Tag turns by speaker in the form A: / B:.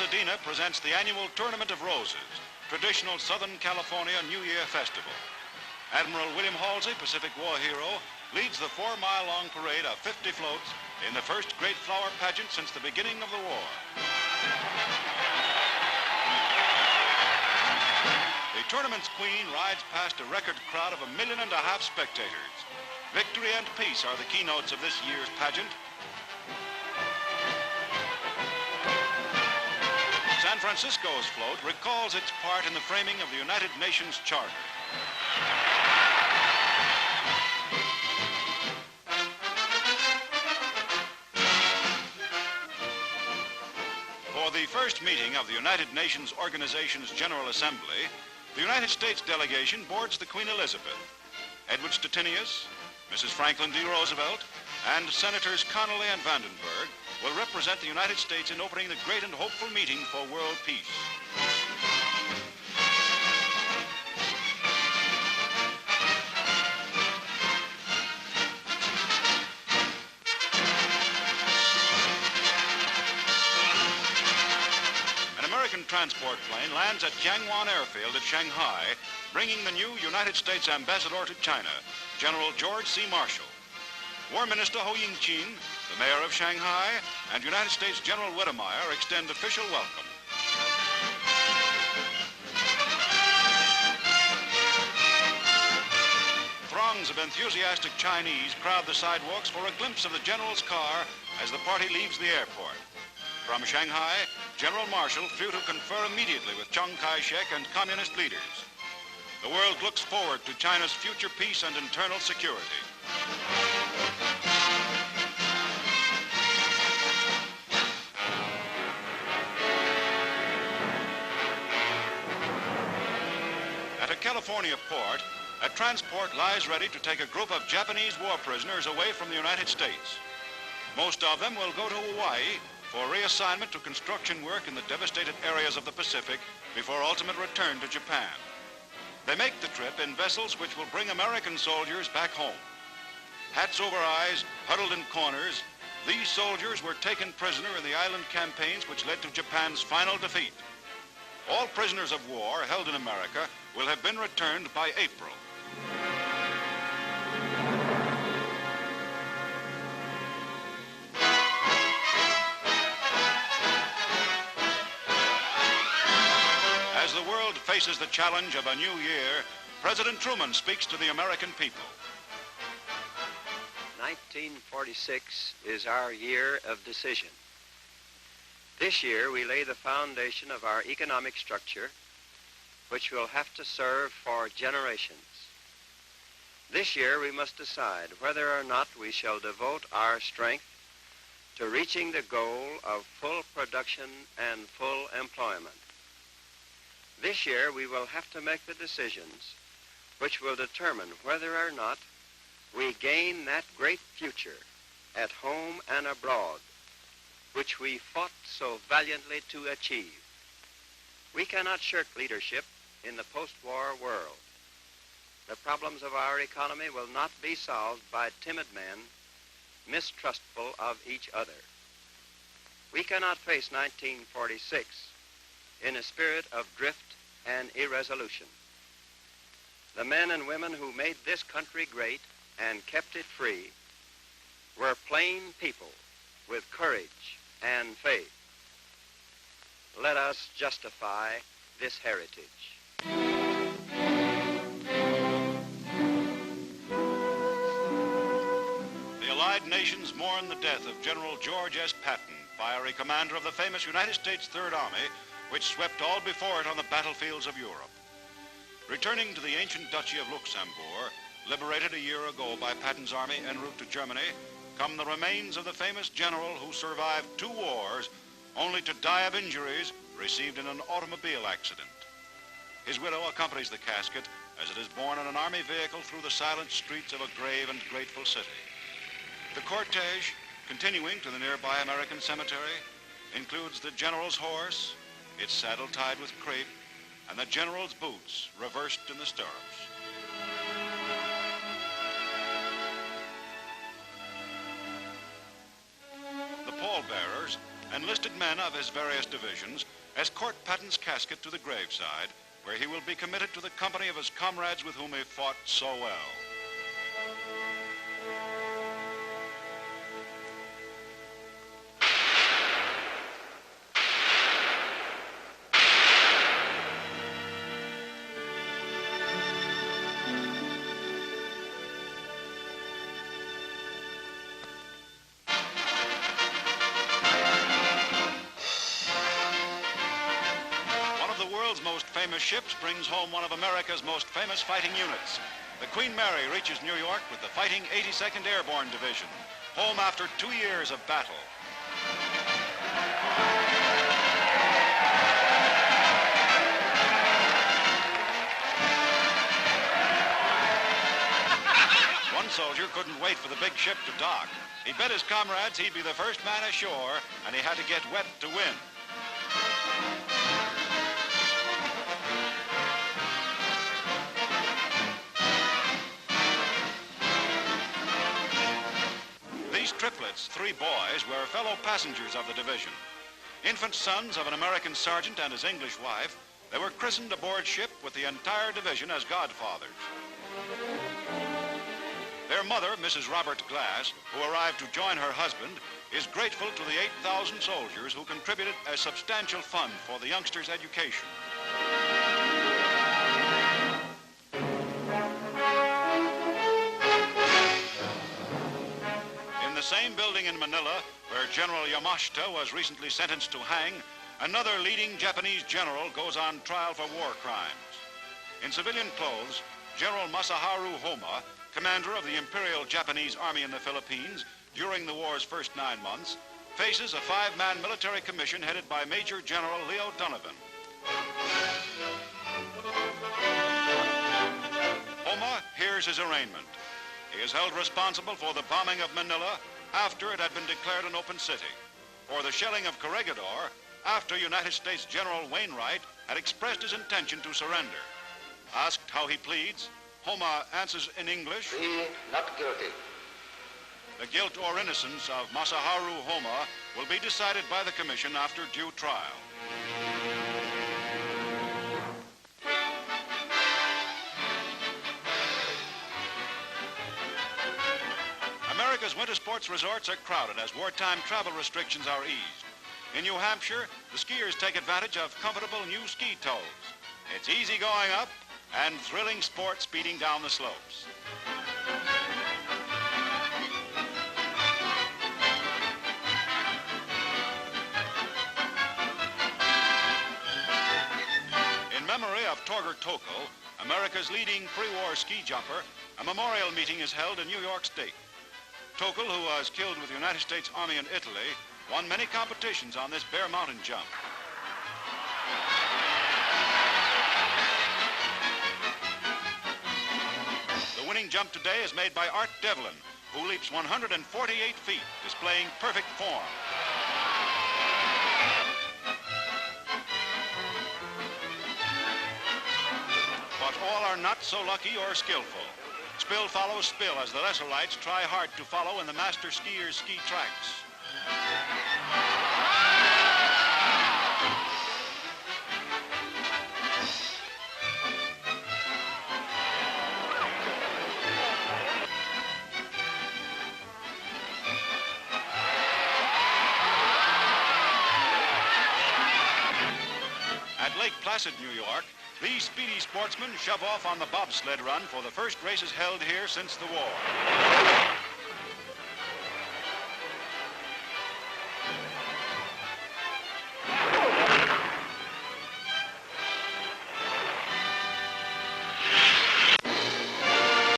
A: Pasadena presents the annual Tournament of Roses, traditional Southern California New Year festival. Admiral William Halsey, Pacific War hero, leads the 4-mile-long parade of 50 floats in the first great flower pageant since the beginning of the war. The tournament's queen rides past a record crowd of 1.5 million spectators. Victory and peace are the keynotes of this year's pageant. San Francisco's float recalls its part in the framing of the United Nations Charter. For the first meeting of the United Nations Organization's General Assembly, the United States delegation boards the Queen Elizabeth. Edward Stettinius, Mrs. Franklin D. Roosevelt, and Senators Connally and Vandenberg will represent the United States in opening the great and hopeful meeting for world peace. An American transport plane lands at Jiangwan Airfield at Shanghai, bringing the new United States ambassador to China, General George C. Marshall. War Minister Ho Ying-chin, the mayor of Shanghai, and United States General Wedemeyer extend official welcome. Throngs of enthusiastic Chinese crowd the sidewalks for a glimpse of the general's car as the party leaves the airport. From Shanghai, General Marshall flew to confer immediately with Chiang Kai-shek and communist leaders. The world looks forward to China's future peace and internal security. At a California port, a transport lies ready to take a group of Japanese war prisoners away from the United States. Most of them will go to Hawaii for reassignment to construction work in the devastated areas of the Pacific before ultimate return to Japan. They make the trip in vessels which will bring American soldiers back home. Hats over eyes, huddled in corners, these soldiers were taken prisoner in the island campaigns which led to Japan's final defeat. All prisoners of war held in America will have been returned by April. As the world faces the challenge of a new year, President Truman speaks to the American people.
B: 1946 is our year of decision. This year we lay the foundation of our economic structure, which will have to serve for generations. This year we must decide whether or not we shall devote our strength to reaching the goal of full production and full employment. This year we will have to make the decisions which will determine whether or not we gain that great future at home and abroad, which we fought so valiantly to achieve. We cannot shirk leadership in the post-war world. The problems of our economy will not be solved by timid men mistrustful of each other. We cannot face 1946 in a spirit of drift and irresolution. The men and women who made this country great and kept it free were plain people with courage and faith. Let us justify this heritage.
A: The Allied nations mourn the death of General George S. Patton, fiery commander of the famous United States Third Army, which swept all before it on the battlefields of Europe. Returning to the ancient Duchy of Luxemburg, liberated a year ago by Patton's army en route to Germany, come the remains of the famous general who survived 2 wars, only to die of injuries received in an automobile accident. His widow accompanies the casket as it is borne in an army vehicle through the silent streets of a grave and grateful city. The cortege, continuing to the nearby American cemetery, includes the general's horse, its saddle tied with crepe, and the general's boots reversed in the stirrups. The pallbearers, enlisted men of his various divisions, escort Patton's casket to the graveside, where he will be committed to the company of his comrades with whom he fought so well. Most famous ships brings home one of America's most famous fighting units. The Queen Mary reaches New York with the fighting 82nd Airborne Division, home after 2 years of battle. One soldier couldn't wait for the big ship to dock. He bet his comrades he'd be the first man ashore, and he had to get wet to win. These triplets, 3 boys, were fellow passengers of the division. Infant sons of an American sergeant and his English wife, they were christened aboard ship with the entire division as godfathers. Their mother, Mrs. Robert Glass, who arrived to join her husband, is grateful to the 8,000 soldiers who contributed a substantial fund for the youngsters' education. In the same building in Manila, where General Yamashita was recently sentenced to hang, another leading Japanese general goes on trial for war crimes. In civilian clothes, General Masaharu Homma, commander of the Imperial Japanese Army in the Philippines during the war's first 9 months, faces a 5-man military commission headed by Major General Leo Donovan. Homma hears his arraignment. He is held responsible for the bombing of Manila after it had been declared an open city, for the shelling of Corregidor after United States General Wainwright had expressed his intention to surrender. Asked how he pleads, Homma answers in English,
C: "Be not guilty."
A: The guilt or innocence of Masaharu Homma will be decided by the commission after due trial. America's winter sports resorts are crowded as wartime travel restrictions are eased. In New Hampshire, the skiers take advantage of comfortable new ski toes. It's easy going up and thrilling sport speeding down the slopes. In memory of Torger Tokl, America's leading pre-war ski jumper, a memorial meeting is held in New York State. Tokl, who was killed with the United States Army in Italy, won many competitions on this bare mountain jump. The winning jump today is made by Art Devlin, who leaps 148 feet, displaying perfect form. But all are not so lucky or skillful. Spill follows spill as the lesser lights try hard to follow in the master skiers' ski tracks. At Lake Placid, New York, these speedy sportsmen shove off on the bobsled run for the first races held here since the war.